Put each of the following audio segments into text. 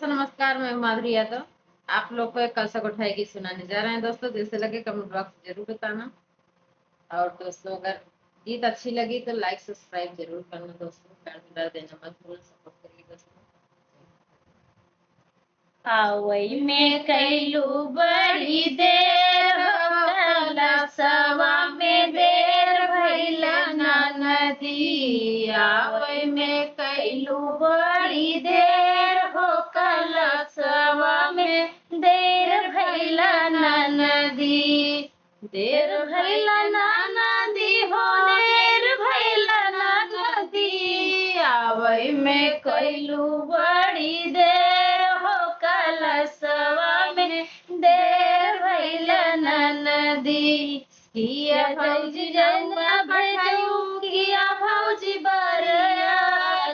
दोस्तों नमस्कार, मैं माधुरी यादव। आप लोग को एक कलसा उठाई गीत सुनाने जा रहे हैं दोस्तों। जैसे लगे कमेंट बॉक्स जरूर बताना। और दोस्तों अगर गीत अच्छी लगी तो लाइक सब्सक्राइब जरूर करना दोस्तों। प्यार दुलार देना मत भूलना, सपोर्ट करिए दोस्तों। आवई में कैलू बड़ी देर हो कलसवा में देर भइल ना नदी। आवई में कैलू बड़ी देर हो कलसवा में देर भइल ना नदी। देर भइल ना नदी हो देर भइल ना नदी। आवई में कैलू बड़ी देर हो कलसवा में देर भइल ना नदी। किया भौजी जौआ बैठू किया भौजी बरिया।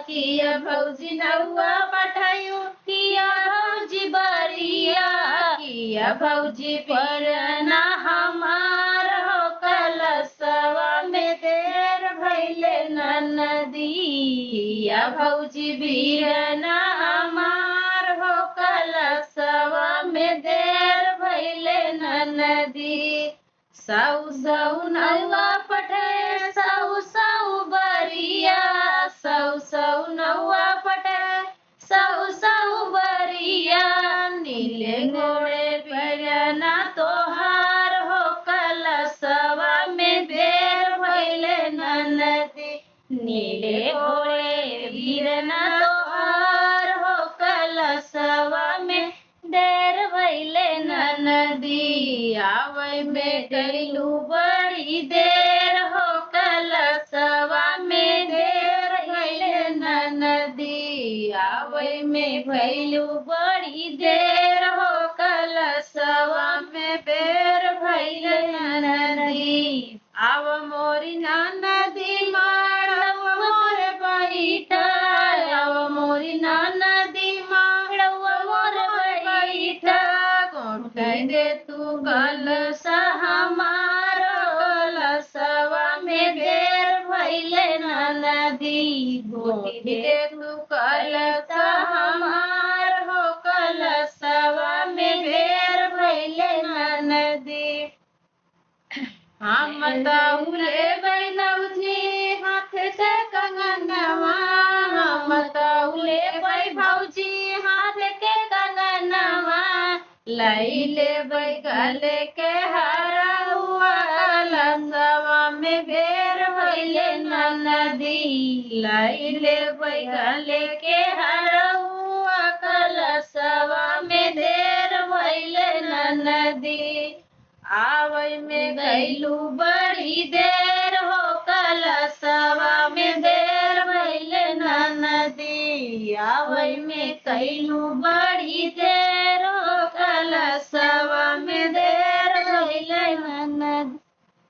किया भौजी नौआ पठायू किया भौजी बरिया। किया भौजी परना हमार हो कलसवा में देर भइल ना नदी। या भौजी बीरना हमार हो कलसवा में देर भइल ना नदी। साउ साउ नौआ पठे साउ साउ बरिया। साउ साउ नौआ पठे साउ साउ बरिया। नीले घोड़े परना तोहार हो कलसवा में देर भइल ना नदी। नीले घोड़े वीरना तोहार हो कलसवा में देर भइल ना नदी। आवई में कैलू बड़ी देर हो कलसवा में देर भइल ना नदी। आवई में भइलू बड़ी देर हो कलसवा में देर भइल ना नदी। आव मोरी ना नदी माड़वा मोर बैठा। आव मोरी ना नदी माड़वा मोर बैठा। गोठी दे तू कलसा हमार कलसवा में देर भइल ना नदी। गोठी दे तू कलसा हमार हो कलसवा में देर भइल ना नदी। हम तौले बैनौजी हाथ के कंगनवा। हम तौले बै भौजी हाथ के कंगनवा। लैले बै गले के हरहुआ कलसवा में देर भइल ना नदी। लैले बै गले के हरहुआ कलसवा में देर भइल ना नदी। आवई में कैलू बड़ी देर हो कलसवा में देर भइल ना नदी। आवई में कैलू बड़ी देर हो कलसवा में देर भइल ना नदी।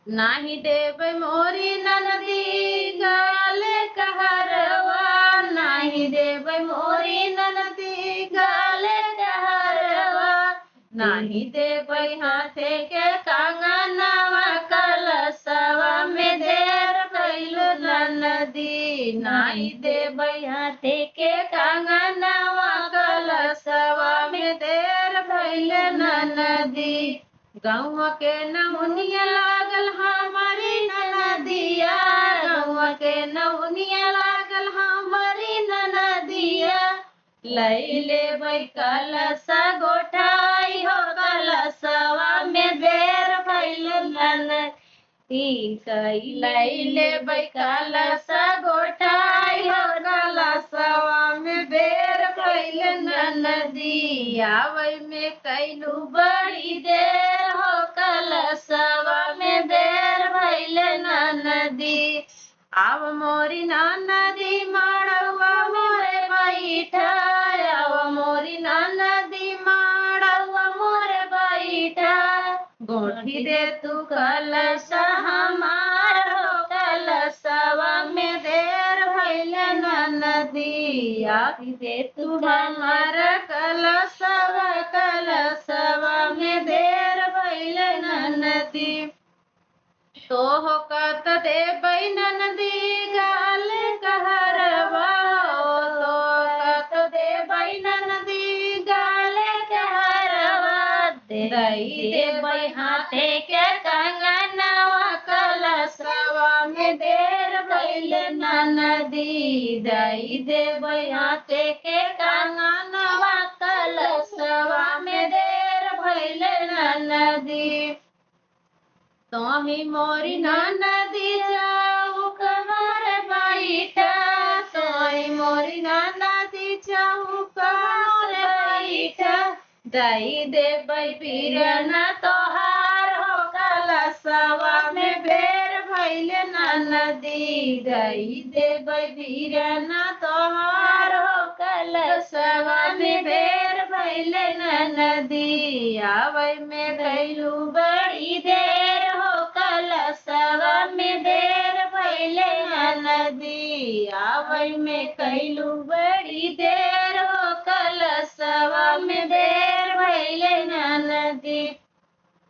नाही देबै मोरी ननदी गाले कहरवा। नाही देबै मोरी ननदी गाले कहरवा। नाही देबै हाथे के कंगनवा कलसवा में देर भइल ना नदी। नाही देबै हाथे के कंगनवा कलसवा में देर भइल ना नदी। गौवा के नौनिया लागल हमारी ननदिया। गौवा के नौनिया लागल हमारी ननदिया। लैले बै कलसा गोठाई हो कलसवा में देर भइल ना नदी। लैले बै कलसा गोठाई हो कलसवा में देर भइल ना नदी। आवई में कैलू बड़ी देर हो कलसवा में देर भइल ना नदी। आव मोरी ना नदी माड़वा मोरे बैठा। आव मोरी ना नदी माड़वा मोरे बैठा। गोठी दे तू कलसा हमार हो कलसवा में देर भइल ना नदी। आखी दे तू हमार कलसवा कलसवा में देर भइल ना नदी। तोह कत देबै ननदी गाले कहरवा। तोह कत देबै ननदी दई देबै हाथे के कंगनवा कलशवा में देर भइल ननदी दई देबै हाथे के कंगनवा कलशवा में देर भइल ननदी तोही मोरी ननदी जाऊ कमर बैठा तोही मोरी ननदी जाऊ कमर बैठा दई देबै पीरना तोहार हो कलशवा में बेर भइल ननदी दई देबै पीरना तोहार हो कलशवा में बेर भइल ननदी आवे में कैलू बड़ी देर हो कलशवा में देर भइल ननदी आवे में कैलू बड़ी देर हो कलशवा में देर भइल ननदी